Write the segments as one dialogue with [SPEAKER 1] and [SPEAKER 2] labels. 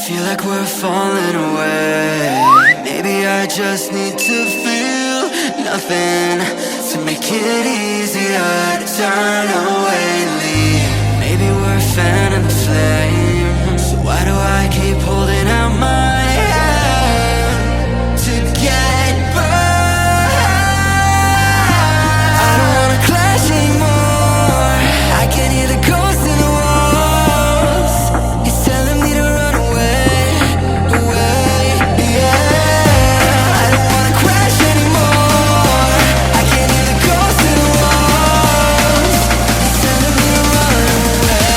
[SPEAKER 1] Feel like we're falling away. Maybe I just need to feel nothing to make it easier to turn away and leave. Maybe we're fanning the flame, so why do I keep holding out my hand to get burned? I don't wanna clash anymore. I can hear the ghosts in the walls. It's telling me to run away, away, yeah. I don't wanna crash anymore. I can hear the ghosts in the walls. It's telling me to run away.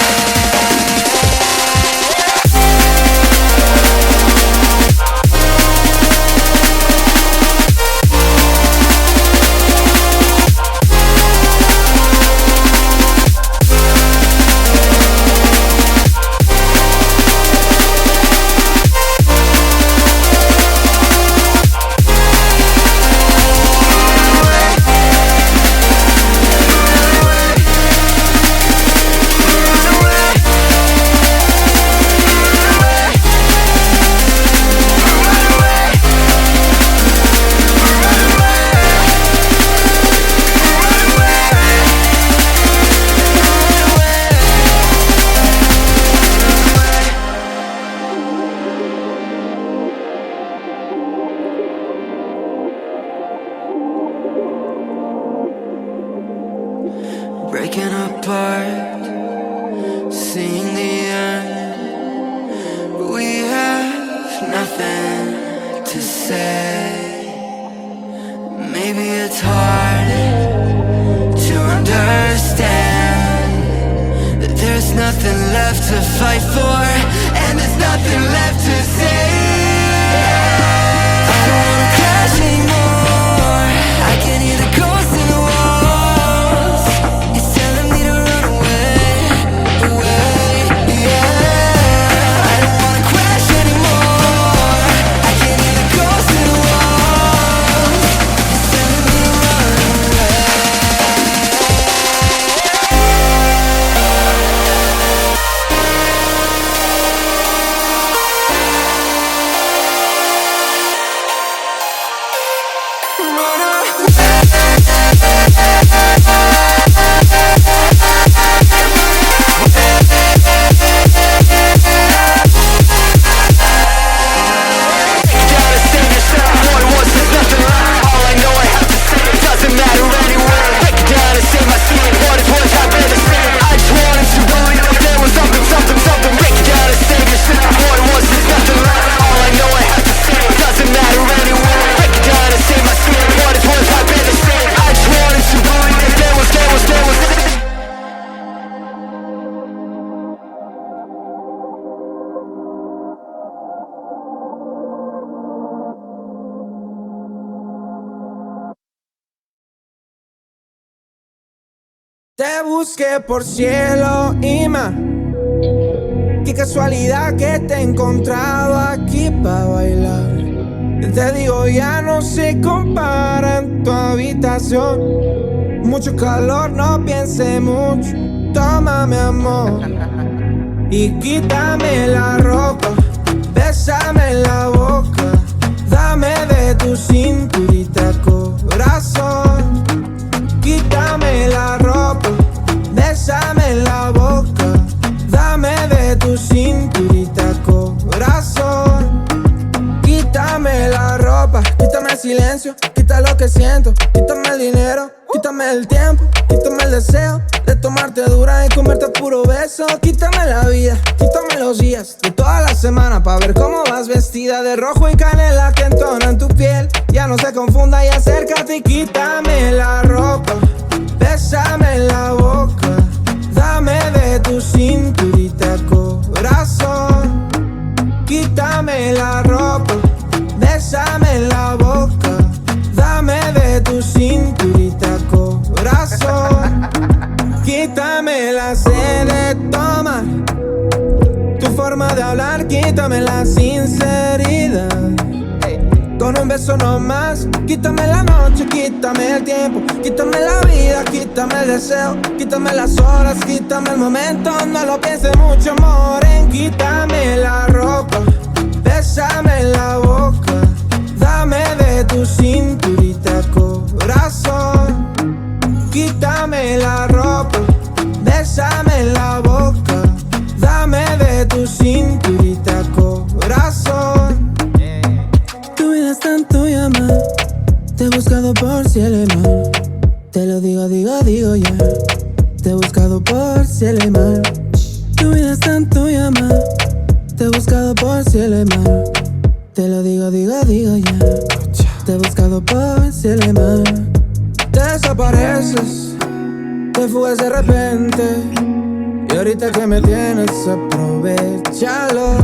[SPEAKER 1] Breaking apart, seeing the end. We have nothing to say. Maybe it's hard to understand that there's nothing left to fight for, and there's nothing left to say. I don't wanna crash anymore. I can hear the ghosts in the walls. It's telling me to run away, away, yeah. I don't wanna crash anymore. I can hear the ghosts in the walls. It's telling me to run away.
[SPEAKER 2] Te busqué por cielo y mar. Qué casualidad que te he encontrado aquí para bailar. Te digo, ya no se compara en tu habitación. Mucho calor, no piense mucho. Toma mi amor y quítame la ropa. Bésame en la boca. Dame de tu cinturita, corazón. Quítame la ropa, bésame en la boca. Dame de tu cinturita, corazón. Quítame la ropa, quítame el silencio, quita lo que siento. Quítame el dinero, quítame el tiempo, quítame el deseo de tomarte dura y comerte puro beso. Quítame la vida, quítame los días de toda la semana pa' ver cómo vas vestida de rojo y canela que entona en tu piel. Ya no se confunda y acércate y quítame la ropa. Bésame en la boca. Dame de tu cinturita, corazón. Quítame la ropa. Bésame en la boca. Dame de tu cinturita, corazón. Quítame la sed de tomar. Tu forma de hablar, quítame la sinceridad. Con un beso no más, quítame la noche, quítame el tiempo, quítame la vida, quítame el deseo, quítame las horas, quítame el momento. No lo pienses mucho, amor, en quítame la ropa. cinturita, corazón. Tu vida es tan tuya, ma. Te he buscado por cielo y mar. Te lo digo, digo ya. Te he buscado por cielo y mar. Tu vida es tan tuya, ma. Te he buscado por cielo y mar. Te lo digo ya. Te he buscado por cielo y mar. Te desapareces, te fugas de repente. Y ahorita que me tienes, aprovechalo.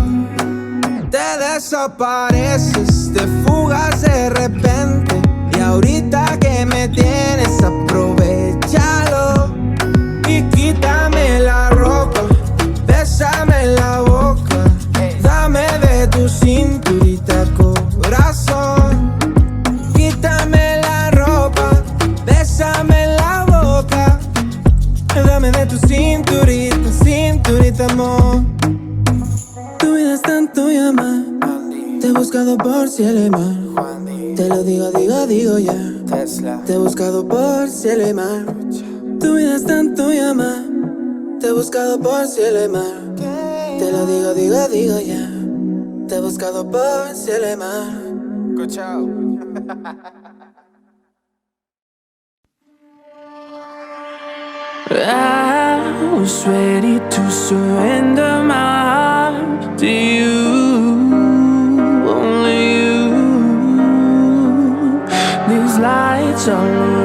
[SPEAKER 2] Te desapareces, te fugas de repente. Y ahorita que me tienes, aprovechalo. Y quítame la ropa, bésame la boca. Dame de tu cinturita, corazón. Quítame la ropa, bésame la boca. Dame de tu cinturita, cinturita, amor. Tu vida es tan tuya, ma. Te he buscado por cielo y mar. Te lo digo ya. Te he buscado por cielo y mar. Tu vida es tan tuya, ma. Te he buscado por cielo y mar. Te lo digo ya. Te he buscado por cielo y mar. Chao.
[SPEAKER 3] I was ready to surrender my heart to you, only you. These lights all